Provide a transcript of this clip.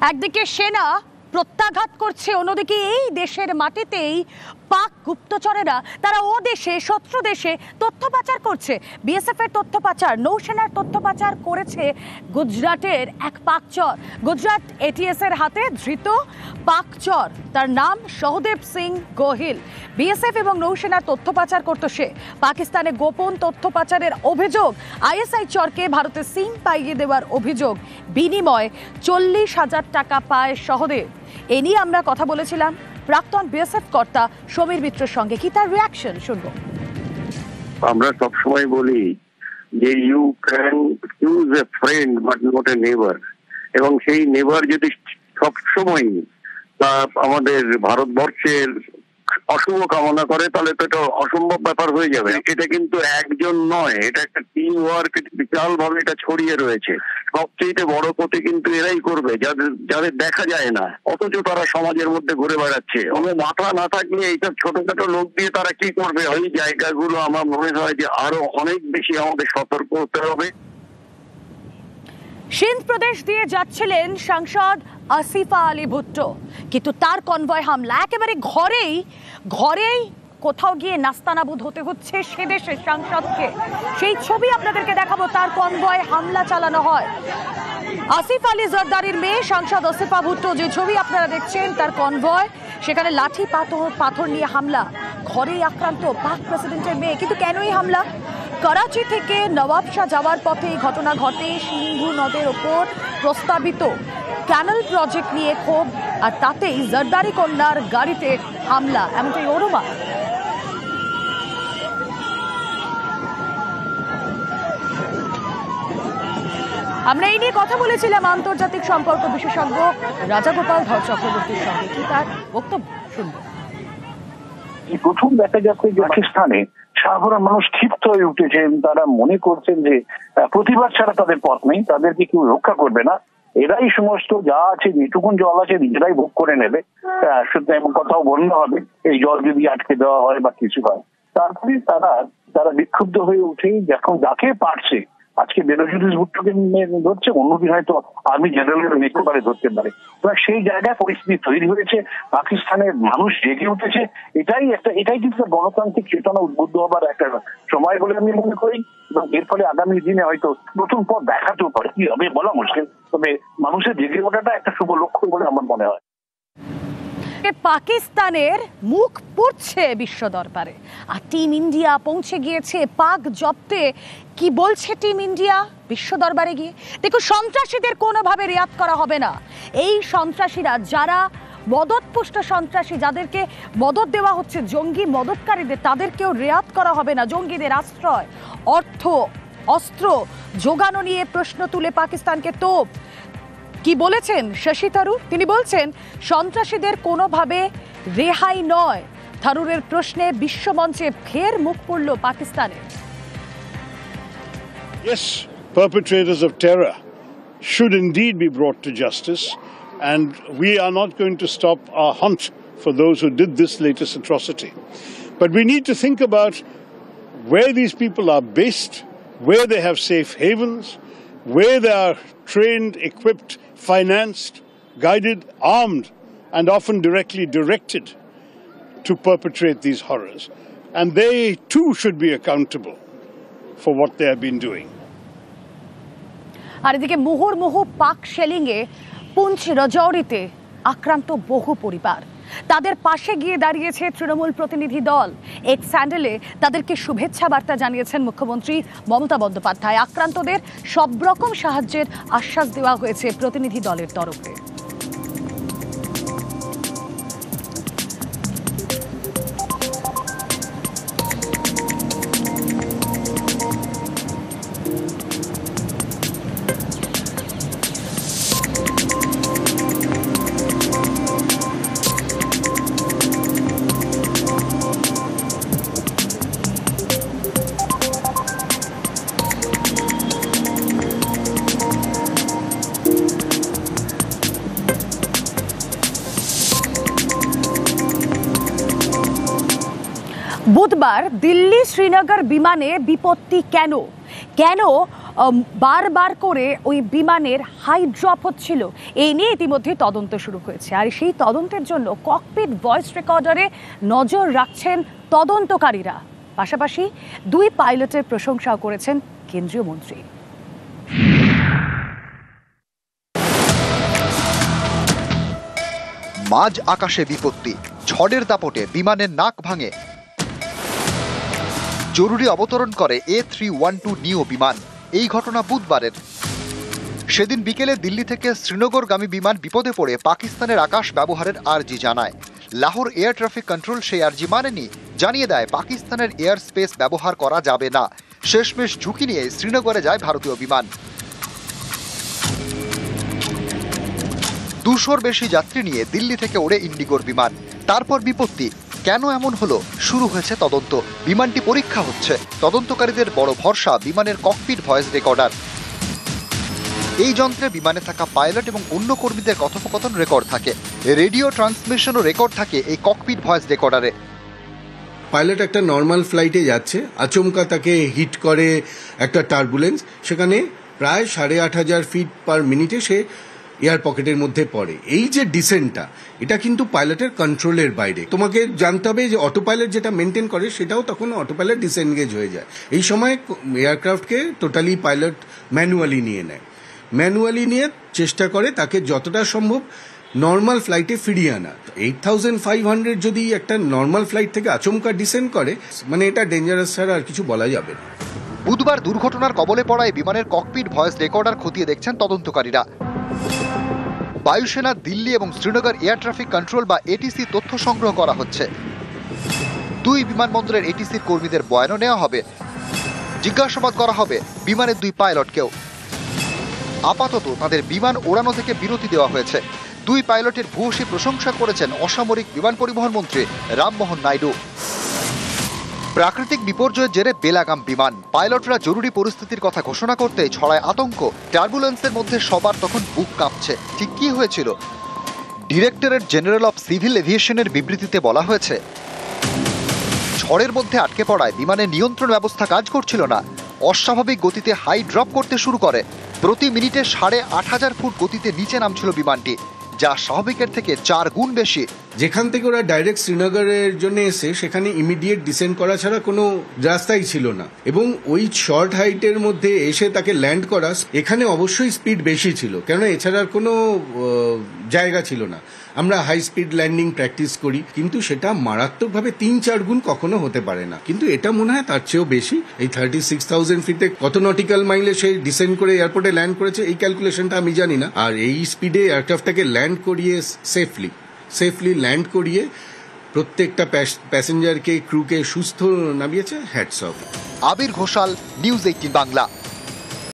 একদিকে সেনা প্রত্যাঘাত করছে, অন্যদিকে এই দেশের মাটিতেই পাক গুপ্তচরেরা তারা ও দেশে শত্রু দেশে তথ্য পাচার করছে। বিএসএফ এর তথ্য পাচার, নৌসেনার তথ্য পাচার করেছে গুজরাটের এক পাকচর। গুজরাট এটিএস এর হাতে ধৃত পাকচর, তার নাম সহদেব সিং গোহিল। বিএসএফ এবং নৌসেনার তথ্য পাচার করত সে। পাকিস্তানে গোপন তথ্য পাচারের অভিযোগ, আইএসআই চরকে ভারতে সিম পাইয়ে দেওয়ার অভিযোগ, বিনিময়ে 40,000 টাকা পায় সহদেব। এ নিয়ে আমরা কথা বলেছিলাম প্রাক্তন বিএসএফ কর্তা সমীর মিত্রের সঙ্গে। কি তার রিঅ্যাকশন শুনবো। আমরা সবসময় বলি যে you can choose a friend but not a neighbour, এবং সেই নেবার যদি সবসময় আমাদের ভারতবর্ষের অশুভ কামনা করে তাহলে তো এটা অসম্ভব ব্যাপার হয়ে যাবে। এটা কিন্তু একজন নয়, এটা একটা টিম ওয়ার্ক, বিশাল ভাবে এটা ছড়িয়ে রয়েছে। সবচেয়ে বড় ক্ষতি কিন্তু এরাই করবে যাদের দেখা যায় না, অথচ তারা সমাজের মধ্যে ঘুরে বেড়াচ্ছে। ওদের মাথা না থাকলে এইসব ছোটখাটো লোক দিয়ে তারা কি করবে? ওই জায়গাগুলো আমার মনে হয় যে আরো অনেক বেশি আমাদের সতর্ক হতে হবে। সিন্ধ প্রদেশ দিয়ে যাচ্ছিলেন সাংসদ আসিফা আলী ভুট্টো, কিন্তু তার কনভয় হামলা একেবারে ঘরেই কোথাও গিয়ে নাস্তানাবুদ হতে হচ্ছে সে দেশের সাংসদকে। সেই ছবি আপনাদেরকে দেখাবো। তার কনভয় হামলা চালানো হয়। আসিফ আলী জরদারির মেয়ে সাংসদ আসিফা ভুট্টো, যে ছবি আপনারা দেখছেন, তার কনভয়, সেখানে লাঠি পাথর নিয়ে হামলা। ঘরেই আক্রান্ত পাক প্রেসিডেন্টের মেয়ে। কিন্তু কেন এই হামলা? করাচি থেকে নওয়াবশাহ যাওয়ার পথে এই ঘটনা ঘটে। সিন্ধু নদের ওপর প্রস্তাবিত ক্যানেল প্রজেক্ট নিয়ে ক্ষোভ, আর তাতেই জরদারি কন্যার গাড়িতে হামলা, এমনটাই অনুমান। আমরা এই নিয়ে কথা বলেছিলাম আন্তর্জাতিক সম্পর্ক বিশেষজ্ঞ রাজাগোপাল ধর চক্রবর্তীর সঙ্গে। কি তার বক্তব্য শুনবো। প্রথম দেখা যাচ্ছে যে পাকিস্তানে সাধারণ মানুষ ক্ষিপ্ত হয়ে উঠেছেন। তারা মনে করছেন যে প্রতিবাদ ছাড়া তাদের পথ নেই, তাদেরকে কেউ রক্ষা করবে না, এরাই সমস্ত যা আছে, যেটুকুন জল আছে নিজেরাই ভোগ করে নেবে। সুতরাং এমন কথাও বন্ধ হবে এই জল যদি আটকে দেওয়া হয় বা কিছু হয়। তারপরে তারা বিক্ষুব্ধ হয়ে উঠেই যখন যাকে পারছে, আজকে বেনজির ভুট্টোকে ধরছে, অন্যদিন হয়তো আর্মি জেনারেলের নিতে পারে, ধরতে পারে। এবার সেই জায়গায় পরিস্থিতি তৈরি হয়েছে, পাকিস্তানের মানুষ জেগে উঠেছে। এটাই কিন্তু গণতান্ত্রিক চেতনা উদ্বুদ্ধ হবার একটা সময় বলে আমি মনে করি, এবং এর ফলে আগামী দিনে হয়তো নতুন পথ দেখাতেও পারে। কি হবে বলা মুশকিল, তবে মানুষের জেগে ওঠাটা একটা শুভ লক্ষ্য বলে আমার মনে হয়। পাকিস্তানের মুখ পুড়ছে বিশ্ব দরবারে, আর টিম ইন্ডিয়া পৌঁছে গিয়েছে পাক জব্দে। কি বলছে টিম ইন্ডিয়া বিশ্ব দরবারে গিয়ে? দেখুন, সন্ত্রাসীদের কোনোভাবে রেয়াত করা হবে না। এই সন্ত্রাসীরা যারা মদতপুষ্ট সন্ত্রাসী, যাদেরকে মদত দেওয়া হচ্ছে জঙ্গি মদতকারীদের, তাদেরকেও রেয়াত করা হবে না। জঙ্গিদের আশ্রয়, অর্থ, অস্ত্র যোগানো নিয়ে প্রশ্ন তুলে পাকিস্তানকে তোপ। কি বলেছেন শশী থারুর? তিনি বলছেন সন্ত্রাসীদের কোনোভাবে রেহাই নয়। থারুরের প্রশ্নে বিশ্বমঞ্চে ফের মুখ পড়ল পাকিস্তানের। Yes, perpetrators of terror should indeed be brought to justice, and we are not going to stop our hunt for those who did this latest atrocity. But we need to think about where these people are based, where they have safe havens, where they are trained, equipped, financed, guided, armed, and often directly directed to perpetrate these horrors. And they too should be accountable for what they have been doing. আর এদিকে মুহুর্মুহু পাক শেলিংয়ে পুঞ্চ রাজৌরিতে আক্রান্ত বহু পরিবার, তাদের পাশে গিয়ে দাঁড়িয়েছে তৃণমূল প্রতিনিধি দল। এক স্যান্ডেলে তাদেরকে শুভেচ্ছা বার্তা জানিয়েছেন মুখ্যমন্ত্রী মমতা বন্দ্যোপাধ্যায়। আক্রান্তদের সব রকম সাহায্যের আশ্বাস দেওয়া হয়েছে প্রতিনিধি দলের তরফে। বুধবার দিল্লি শ্রীনগর বিমানে বিপত্তি কেন বারবার করে ওই বিমানের হাই ড্রপ হচ্ছিল, এই নিয়ে ইতিমধ্যে তদন্ত শুরু হয়েছে। আর সেই তদন্তের জন্য ককপিট ভয়েস রেকর্ডারে নজর রাখছেন তদন্তকারীরা। পাশাপাশি দুই পাইলটের প্রশংসাও করেছেন কেন্দ্রীয় মন্ত্রী। মাঝ আকাশে বিপত্তি, ঝড়ের দাপটে বিমানের নাক ভাঙে। জরুরি অবতরণ করে A312 নিও বিমান। এই ঘটনা বুধবারের। সেদিন বিকেলে দিল্লি থেকে শ্রীনগরগামী বিমান বিপদে পড়ে পাকিস্তানের আকাশ ব্যবহারের আর্জি জানায়। লাহোর এয়ার ট্রাফিক কন্ট্রোল সেই আর্জি মানেনি, জানিয়ে দেয় পাকিস্তানের এয়ার স্পেস ব্যবহার করা যাবে না। শেষমেশ ঝুঁকি নিয়ে শ্রীনগরে যায় ভারতীয় বিমান। 200-র বেশি যাত্রী নিয়ে দিল্লি থেকে ওড়ে ইন্ডিগোর বিমান। তারপর বিপত্তি। কেন এমন হলো? শুরু হয়েছে তদন্ত। বিমানটি পরীক্ষা হচ্ছে। তদন্তকারীদের বড় ভরসা বিমানের ককপিট ভয়েস রেকর্ডার। এই যন্ত্রে বিমানে থাকা পাইলট এবং অন্য কর্মীদের কথোপকথন রেকর্ড থাকে। রেডিও ট্রান্সমিশনও রেকর্ড থাকে এই ককপিট ভয়েস রেকর্ডারে। পাইলট একটা নর্মাল ফ্লাইটে যাচ্ছে, আচমকা তাকে হিট করে একটা টার্বুলেন্স, সেখানে প্রায় 8,500 ফিট পার মিনিটে সে এয়ার পকেটের মধ্যে পড়ে। এই যে ডিসেন্টটা, এটা কিন্তু পাইলটের কন্ট্রোলের বাইরে। তোমাকে জানতে হবে যে অটো পাইলট যেটা মেনটেন করে সেটাও তখন অটো পাইলট ডিসএনগেজ হয়ে যায়। এই সময় এয়ারক্রাফটকে টোটালি পাইলট ম্যানুয়ালি নিয়ে নেয়। ম্যানুয়ালি নিয়ে চেষ্টা করে তাকে যতটা সম্ভব নর্মাল ফ্লাইটে ফিরিয়ে আনা। 8,500 যদি একটা নর্মাল ফ্লাইট থেকে আচমকা ডিসেন্ড করে, মানে এটা ডেঞ্জারাস ছাড়া আর কিছু বলা যাবে না। বুধবার দুর্ঘটনার কবলে পড়ায় বিমানের ককপিট ভয়েস রেকর্ডার খতিয়ে দেখছেন তদন্তকারীরা। বায়ুসেনা, দিল্লি এবং শ্রীনগর এয়ার ট্রাফিক কন্ট্রোল বা এটিসি তথ্য সংগ্রহ করা হচ্ছে। দুই বিমানবন্দরের এটিসির কর্মীদের বয়ানও নেওয়া হবে। জিজ্ঞাসাবাদ করা হবে বিমানের দুই পাইলটকেও। আপাতত তাদের বিমান ওড়ানো থেকে বিরতি দেওয়া হয়েছে। দুই পাইলটের ভূয়সী প্রশংসা করেছেন অসামরিক বিমান পরিবহন মন্ত্রী রামমোহন নাইডু। প্রাকৃতিক বিপর্যয়ের জেরে বেলাগাম বিমান। পাইলটরা জরুরি পরিস্থিতির কথা ঘোষণা করতে ছড়ায় আতঙ্ক। টার্বুলেন্সের মধ্যে সবার তখন বুক কাঁপছে। ঠিক কি হয়েছিল? ডিরেক্টরেট জেনারেল অফ সিভিল এভিয়েশনের বিবৃতিতে বলা হয়েছে, ঝড়ের মধ্যে আটকে পড়ায় বিমানের নিয়ন্ত্রণ ব্যবস্থা কাজ করছিল না। অস্বাভাবিক গতিতে হাই ড্রপ করতে শুরু করে। প্রতি মিনিটে 8,500 ফুট গতিতে নিচে নামছিল বিমানটি, যা স্বাভাবিকের থেকে 4 গুণ বেশি। যেখান থেকে ওরা ডাইরেক্ট শ্রীনগরের জন্য এসে সেখানে ইমিডিয়েট ডিসেন্ড করা ছাড়া কোনো রাস্তাই ছিল না, এবং ওই শর্ট হাইটের মধ্যে এসে তাকে ল্যান্ড করা, এখানে অবশ্যই স্পিড বেশি ছিল, কেননা এছাড়ার কোনো জায়গা ছিল না। আমরা হাই স্পিড ল্যান্ডিং প্র্যাকটিস করি, কিন্তু সেটা মারাত্মকভাবে 3-4 গুণ কখনো হতে পারে না। কিন্তু এটা মনে হয় তার চেয়েও বেশি। এই 36,000 ফিটে কত নটিক্যাল মাইলে সে ডিসেন্ড করে এয়ারপোর্টে ল্যান্ড করেছে, এই ক্যালকুলেশনটা আমি জানি না। আর এই স্পিডে এয়ারক্রাফটটাকে ল্যান্ড করিয়ে সেফলি ল্যান্ড করিয়ে প্রত্যেকটা প্যাসেঞ্জারকে, ক্রুকে সুস্থ নামিয়েছে। Hats off. Abir Ghoshal, news 18 Bangla.